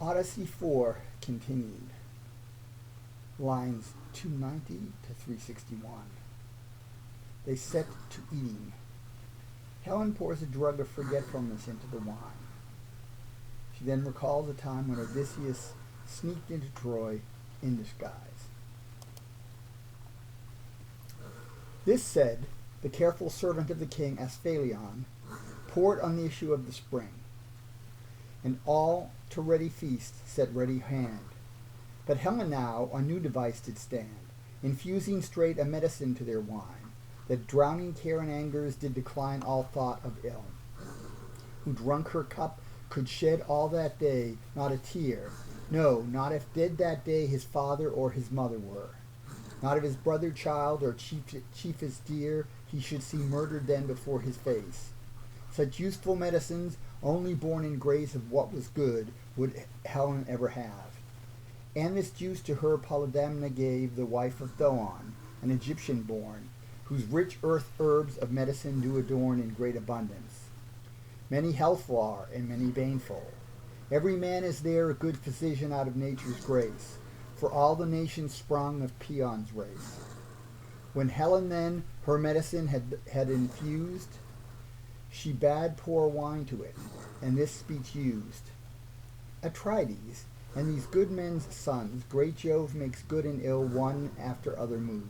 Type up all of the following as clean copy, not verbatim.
Odyssey IV continued. Lines 290 to 361. They set to eating. Helen pours a drug of forgetfulness into the wine. She then recalls a time when Odysseus sneaked into Troy in disguise. This said, the careful servant of the king, Asphalion, poured on the issue of the spring, and all to ready feast set ready hand. But Helen now a new device did stand, infusing straight a medicine to their wine, that drowning care and angers did decline all thought of ill. Who drunk her cup could shed all that day not a tear, no, not if dead that day his father or his mother were. Not if his brother, child, or chiefest dear he should see murdered then before his face. Such useful medicines, only born in grace of what was good, would Helen ever have. And this juice to her Polydamna gave, the wife of Thoon, an Egyptian born, whose rich earth herbs of medicine do adorn in great abundance. Many healthful are, and many baneful. Every man is there a good physician out of nature's grace, for all the nations sprung of Paeon's race. When Helen then her medicine had infused, she bade pour wine to it, and this speech used. Atrides, and these good men's sons, great Jove makes good and ill one after other move.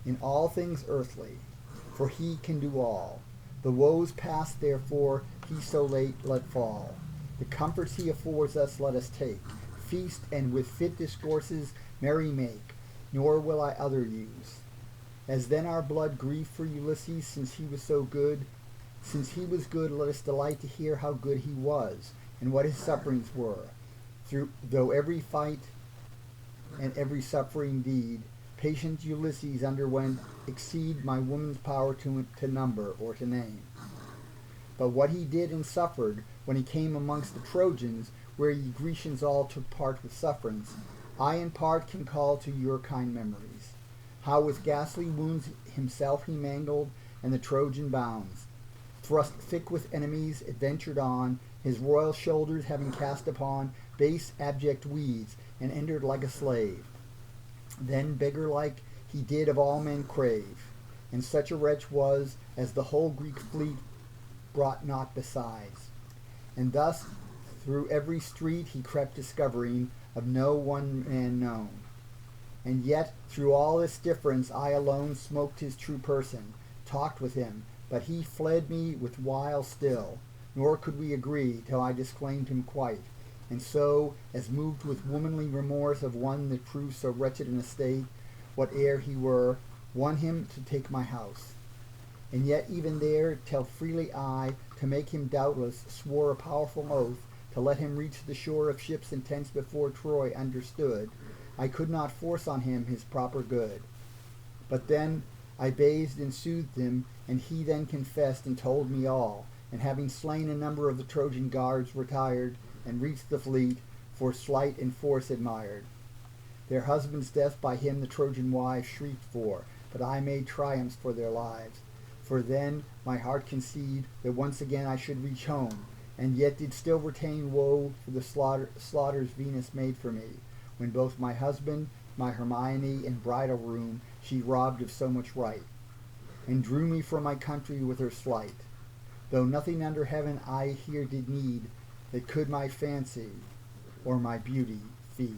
In all things earthly, for he can do all. The woes past, therefore, he so late let fall. The comforts he affords us let us take. Feast, and with fit discourses merry make, nor will I other use. As then our blood grieved for Ulysses, since he was good, let us delight to hear how good he was, and what his sufferings were. Though every fight and every suffering deed patient Ulysses underwent exceed my woman's power to number or to name. But what he did and suffered when he came amongst the Trojans, where ye Grecians all took part with sufferance, I in part can call to your kind memories. How with ghastly wounds himself he mangled, and the Trojan bounds, thrust thick with enemies, adventured on, his royal shoulders having cast upon base abject weeds, and entered like a slave. Then beggar-like he did of all men crave, and such a wretch was as the whole Greek fleet brought not besides. And thus through every street he crept, discovering of no one man known. And yet through all this difference I alone smoked his true person, talked with him, but he fled me with wile still, nor could we agree till I disclaimed him quite, and so, as moved with womanly remorse of one that proved so wretched an estate, whate'er he were, won him to take my house. And yet even there, till freely I, to make him doubtless, swore a powerful oath, to let him reach the shore of ships and tents before Troy understood, I could not force on him his proper good. But then I bathed and soothed him, and he then confessed and told me all, and having slain a number of the Trojan guards retired, and reached the fleet, for sleight and force admired. Their husband's death by him the Trojan wives shrieked for, but I made triumphs for their lives. For then my heart conceived that once again I should reach home, and yet did still retain woe for the slaughters Venus made for me, when both my husband, my Hermione, and bridal room she robbed of so much right, and drew me from my country with her sleight. Though nothing under heaven I here did need, that could my fancy or my beauty feed.